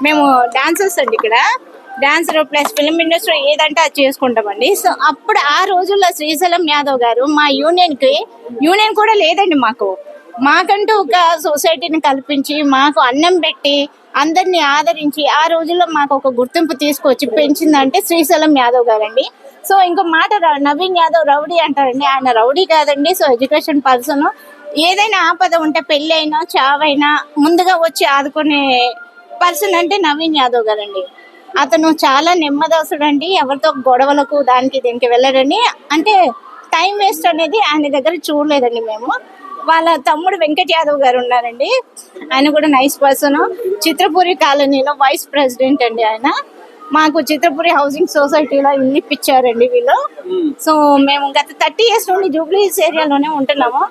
మేము డాన్సర్స్ అండి ఇక్కడ. డాన్సర్ ప్లస్ ఫిల్మ్ ఇండస్ట్రీ ఏదంటే అది చేసుకుంటామండి. సో అప్పుడు ఆ రోజుల్లో శ్రీశైలం యాదవ్ గారు మా యూనియన్ కూడా లేదండి. మాకంటూ ఒక సొసైటీని కల్పించి మాకు అన్నం పెట్టి అందరినీ ఆదరించి ఆ రోజుల్లో మాకు ఒక గుర్తింపు తీసుకొచ్చి పెంచిందంటే శ్రీశైలం యాదవ్ గారండి. సో ఇంకో మాట నవీన్ యాదవ్ రౌడీ అంటారండి. ఆయన రౌడీ కాదండి. So education person. ఏదైనా ఆపద ఉంటే పెళ్ళి అయినా చావైనా ముందుగా వచ్చి ఆదుకునే పర్సన్ అంటే నవీన్ యాదవ్ గారండి. అతను చాలా నెమ్మదస్తుడు అండి. ఎవరితో గొడవలకు దానికి దీనికి వెళ్ళడండి. అంటే టైం వేస్ట్ అనేది ఆయన దగ్గర చూడలేదండి మేము. వాళ్ళ తమ్ముడు వెంకట్ యాదవ్ గారు ఉన్నారండి. ఆయన కూడా నైస్ పర్సన్. చిత్రపురి కాలనీలో వైస్ ప్రెసిడెంట్ అండి ఆయన. మాకు చిత్రపురి హౌసింగ్ సొసైటీలో ఇల్లు ఇప్పించారండి వీళ్ళు. సో మేము గత 30 years నుండి జూబ్లీహిల్స్ ఏరియాలోనే ఉంటున్నాము.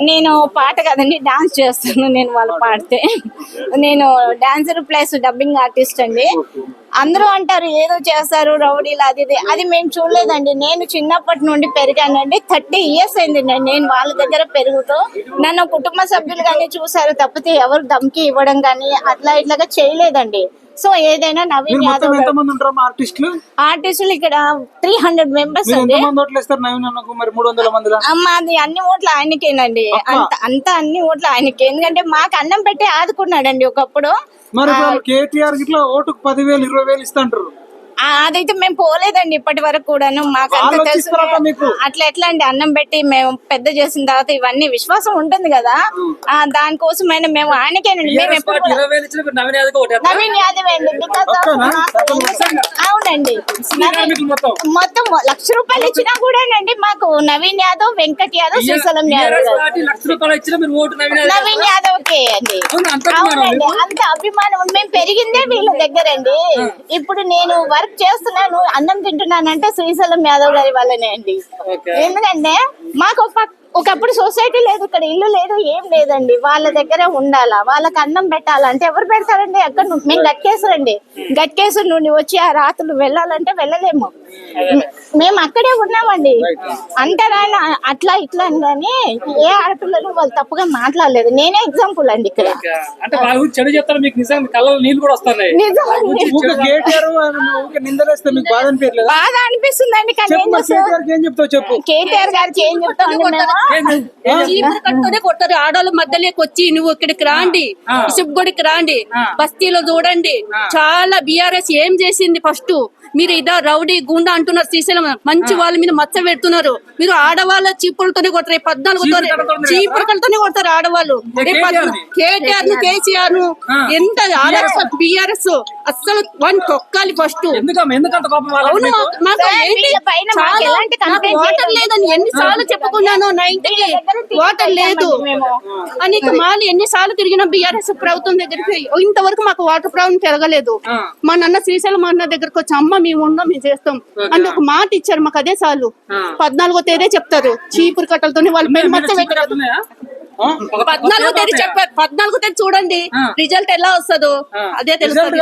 నేను పాట కాదండి, డాన్స్ చేస్తాను. నేను వాళ్ళు పాడితే నేను డాన్సర్ ప్లస్ డబ్బింగ్ ఆర్టిస్ట్ అండి. అందరూ అంటారు ఏదో చేస్తారు రౌడీలు అది మేము చూడలేదండి. నేను చిన్నప్పటి నుండి పెరిగానండి. 30 years అయిందండి నేను వాళ్ళ దగ్గర పెరుగుతూ. నన్ను కుటుంబ సభ్యులు కానీ చూసారు తప్పితే ఎవరు ధమ్కి ఇవ్వడం కానీ ఇట్లాగా చేయలేదండి. సో ఏదైనా నవీన్ యాదవ్ ఆర్టిస్టులు ఇక్కడ 300 members అండి. మాది అన్ని ఓట్లు ఆయనకేనండి. అంత అన్ని ఓట్లు ఆయనకే. ఎందుకంటే మాకు అన్నం పెట్టి ఆదుకున్నాడండి ఒకప్పుడు. ఓటుకు 10,000 20,000 ఇస్తాంటారు. అదైతే మేము పోలేదండి ఇప్పటి వరకు కూడాను. మాకు అంత తెలుసు. అట్లా ఎట్లా అండి అన్నం పెట్టి మేము పెద్ద చేసిన తర్వాత ఇవన్నీ విశ్వాసం ఉంటుంది కదా. దానికోసమైనా మేము ఆయనకేనండి. మేము ఎప్పుడు నవీన్ యాదవ్ అండి. అవునండి. మొత్తం 1,00,000 రూపాయలు ఇచ్చినా కూడానండి మాకు నవీన్ యాదవ్, వెంకట్ యాదవ్, శ్రీశైలం యాదవ్ నవీన్ యాదవ్ కే అండి. అవునండి. అంత అభిమానం. మేము పెరిగిందే వీళ్ళ దగ్గర అండి. ఇప్పుడు నేను వర్క్ చేస్తున్నాను, అన్నం తింటున్నానంటే శ్రీశైలం యాదవ్ గారి వల్లనే అండి. ఎందుకంటే మాకు ఒకప్పుడు సొసైటీ లేదు, ఇక్కడ ఇల్లు లేదు, ఏం లేదండి. వాళ్ళ దగ్గర ఉండాలా, వాళ్ళకి అన్నం పెట్టాలంటే ఎవరు పెడతారండి? అక్కడ మేము గట్కేశ్వర నుండి వచ్చి ఆ రాత్రులు వెళ్ళాలంటే వెళ్ళలేము. మేము అక్కడే ఉన్నామండి. అంటారా అట్లా ఇట్లా అని ఏ ఆడపిల్లలు వాళ్ళు తప్పుగా మాట్లాడలేదు. నేనే ఎగ్జాంపుల్ అండి ఇక్కడ. బాధ అనిపిస్తుందండి. కానీ కేటీఆర్ గారికి ఏం చెప్తాను, కొడతారు. ఆడవాళ్ళ మధ్యలోకి వచ్చి నువ్వు ఇక్కడికి రాండి, ఇసుగుడికి రాండి, బస్తీలో చూడండి. చాలా బీఆర్ఎస్ ఏం చేసింది ఫస్ట్. మీరు ఇదా రౌడీ గుండా అంటున్నారు. శ్రీశైలం మంచి వాళ్ళ మీద మచ్చ పెడుతున్నారు. మీరు ఆడవాళ్ళ చీపులతోనే కొడతారు. 14 చీపులతోనే కొడతారు ఆడవాళ్ళు. కేటీఆర్ ను కేసీఆర్ ను ఎంత బీఆర్ఎస్ అస్సలు వన్ తొక్కాలి ఫస్ట్. అవును, మాకు వాటర్ లేదని ఎన్నిసార్లు చెప్పుకున్నాను. 90 వాటర్ లేదు అని మాలి ఎన్నిసార్లు తిరిగిన బీఆర్ఎస్ ప్రభుత్వం దగ్గరికి. ఇంతవరకు మాకు వాటర్ ప్రాబ్లం తిరగలేదు. మా నాన్న శ్రీశైలం అన్న దగ్గరకు వచ్చి అమ్మ మేము ఉన్నాం, మేము చేస్తాం అని ఒక మాట ఇచ్చారు మాకు. అదే చాలు. 14వ తేదీ చెప్తారు చీపురు కట్టలతో వాళ్ళ పేరు మొత్తం పెట్టారు. 14వ తేదీ చెప్పారు. 14వ తేదీ చూడండి రిజల్ట్ ఎలా వస్తుందో అదే తెలుస్తుంది.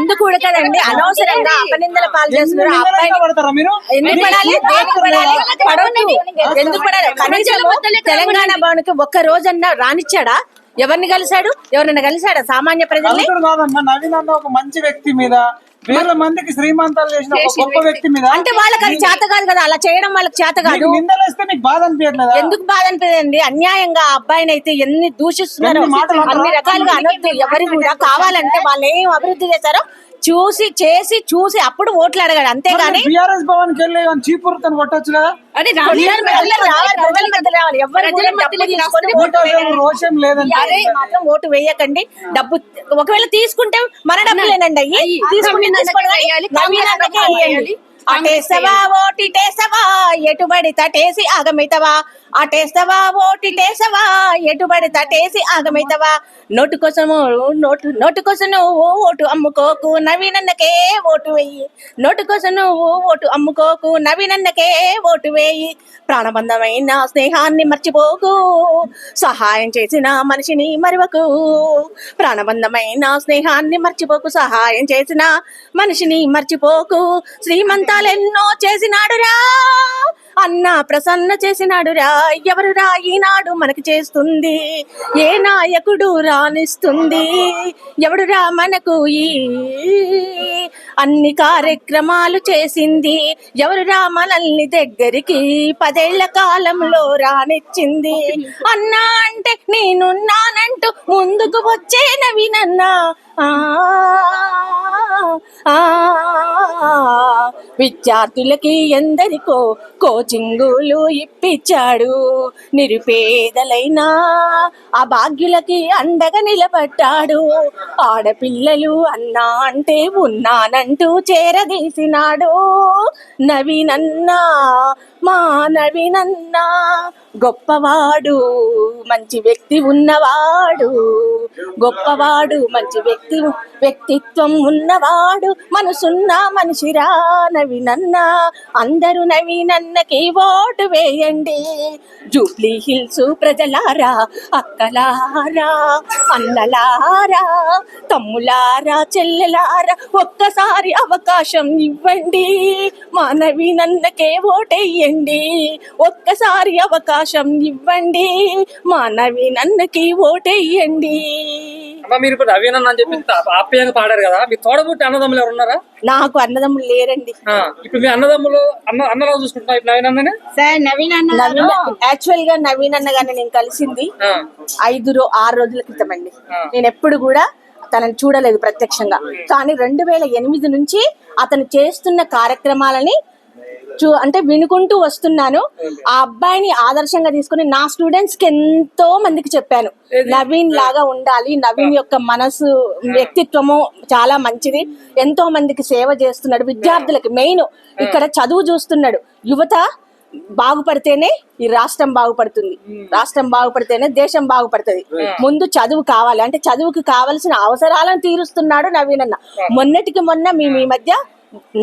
ఎందుకు ఉడకదండి? అనవసరంగా అపనిందల పాలు చేస్తున్నారు. ఎందుకు పడాలి? కనీసం తెలంగాణ భవన్కి ఒక్క రోజన్నా రానిచ్చాడా? ఎవరిని కలిశాడు? ఎవరైనా కలిశాడా సామాన్య ప్రజల్ని? నవీన్ అన్న ఒక మంచి వ్యక్తి మీద వేల మందికి శ్రీమంతాలు చేసిన ఒక గొప్ప వ్యక్తి మీద అంటే వాళ్ళకి అది చేత కాదు కదా, అలా చేయడం వాళ్ళకి చేత కాదు. నిందలేస్తే మీకు బాధ అనిపించట్లేదు? ఎందుకు బాధ అనిపించండి? అన్యాయంగా అబ్బాయిని అయితే ఎన్ని దూషిస్తున్నారు, అన్ని రకాలుగా అనొద్దు. ఎవరు కూడా కావాలంటే వాళ్ళు ఏం అభివృద్ధి చేశారో చూసి అప్పుడు ఓట్లు అడగాడు. అంతేగాని బీఆర్ఎస్ భవన్ కి వెళ్ళి చీపురుతో కొట్టొచ్చు కదా. మాత్రం ఓటు వేయకండి. డబ్బు ఒకవేళ తీసుకుంటే మన డబ్బులేనండి అయ్యి. అటేసవా ఓటిటేసవా ఎటుబడి తటేసి ఆగమితవా, అటేసవా ఓటిటేసవా ఎటుబడి తటేసి ఆగమితవా. నోటు కోసం నువ్వు ఓటు అమ్ముకోకు, నవీనన్నకే ఓటు వేయి. నోటు కోసం నువ్వు ఓటు అమ్ముకోకు, నవీనన్నకే ఓటు వేయి. ప్రాణబంధమైన స్నేహాన్ని మర్చిపోకు, సహాయం చేసిన మనిషిని మరవకు. ప్రాణబంధమైన స్నేహాన్ని మర్చిపోకు, సహాయం చేసిన మనిషిని మర్చిపోకు. శ్రీమంతాలెన్నో చేసినాడురా, అన్న ప్రసన్న చేసినాడురా. ఎవరురా ఈనాడు మనకి చేస్తుంది, ఏ నాయకుడు రాణిస్తుంది, ఎవడురా మనకు ఈ అన్ని కార్యక్రమాలు చేసింది, ఎవరురా మనల్ని దగ్గరికి 10 ఏళ్ల కాలంలో రానిచ్చింది, అన్నా అంటే నేనున్నానంటూ ముందుకు వచ్చే నవీనన్నా. విద్యార్థులకి ఎందరికో కోచింగులు ఇప్పించాడు, నిరుపేదలైన అభాగ్యులకి అండగా నిలబడ్డాడు, ఆడపిల్లలు అన్నా అంటే ఉన్నానంటూ చేరదీసినాడు. నవీనన్నా మా నవీనన్నా గొప్పవాడు, మంచి వ్యక్తి ఉన్నవాడు, గొప్పవాడు మంచి వ్యక్తిత్వం ఉన్నవాడు, మనసున్న మనిషిరా నవీనన్నా. అందరూ నవీనన్నకి ఓటు వేయండి. జూబ్లీ హిల్స్ ప్రజలారా, అక్కలారా, అన్నలారా, తమ్ములారా, చెల్లెలారా, ఒక్కసారి అవకాశం ఇవ్వండి, మా నవీనన్నకే ఓటేయండి. ఒక్కసారి అవకాశం ఇవ్వండి, మా నవీనన్నకి ఓటేయండి. అమ్మా మీరు ఇప్పుడు నవీనన్న అని చెప్పి ఆప్యాయంగా పాడారు కదా, మీ తోడబుట్టి అన్నదమ్ములు ఎవరు ఉన్నారా? నాకు అన్నదమ్ములు లేరండి. ఇప్పుడు మీ అన్నదమ్ములు అన్నలో చూసుకుంటున్నా ఇప్పుడు నవీనన్ననే. సార్ నవీన్ యాక్చువల్ గా నవీన్ అన్న గారిని నేను కలిసింది 5-6 రోజుల క్రితం అండి. నేను ఎప్పుడు కూడా తనని చూడలేదు ప్రత్యక్షంగా, కానీ 2008 నుంచి అతను చేస్తున్న కార్యక్రమాలని అంటే వినుకుంటూ వస్తున్నాను. ఆ అబ్బాయిని ఆదర్శంగా తీసుకుని నా స్టూడెంట్స్ కి ఎంతో మందికి చెప్పాను, నవీన్ లాగా ఉండాలి, నవీన్ యొక్క మనసు వ్యక్తిత్వము చాలా మంచిది, ఎంతో మందికి సేవ చేస్తున్నాడు, విద్యార్థులకి మెయిన్ ఇక్కడ చదువు చూస్తున్నాడు. యువత బాగుపడితేనే ఈ రాష్ట్రం బాగుపడుతుంది, రాష్ట్రం బాగుపడితేనే దేశం బాగుపడుతుంది. ముందు చదువు కావాలి, అంటే చదువుకి కావలసిన అవసరాలను తీరుస్తున్నాడు నవీన్ అన్న. మొన్నటికి మొన్న మీ మధ్య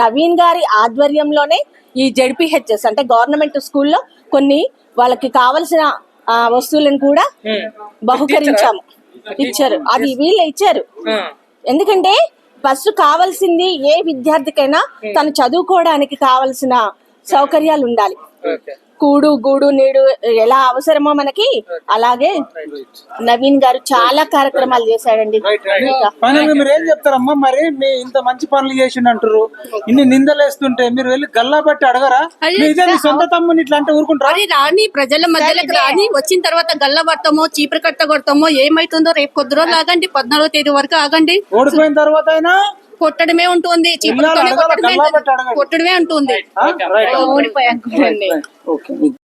నవీన్ గారి ఆధ్వర్యంలోనే ఈ జెడ్పీహెచ్ఎస్ అంటే గవర్నమెంట్ స్కూల్లో కొన్ని వాళ్ళకి కావలసిన వస్తువులను కూడా బహుకరించాము, ఇచ్చారు. అది వీళ్ళే ఇచ్చారు. ఎందుకంటే ఫస్ట్ కావాల్సింది ఏ విద్యార్థికైనా తను చదువుకోవడానికి కావలసిన సౌకర్యాలు ఉండాలి. కూడు గూడు నీడు ఎలా అవసరమో మనకి, అలాగే నవీన్ గారు చాలా కార్యక్రమాలు చేశాడండి. మీరు ఏం చెప్తారమ్మా? మరి మీ ఇంత మంచి పనులు చేసిండు అంటారు, ఇన్ని నిందలేస్తుంటే మీరు వెళ్ళి గల్లా బట్టి అడగరా? ఇదే మీ సొంత తమ్ముని ఇట్లా అంటే ఊరుకుంటారా? రాని ప్రజల మధ్యలోకి రాని, వచ్చిన తర్వాత గల్ల పడతామో చీపురు కట్ట కొడతామో ఏమైతుందో రేపు కొద్ది రోజులు ఆగండి, 14వ తేదీ వరకు ఆగండి. ఓడిపోయిన తర్వాత అయినా కొట్టడమే ఉంటుంది, చీపురుతోనే కొట్టడమే ఉంటుంది. ఓడిపోయాక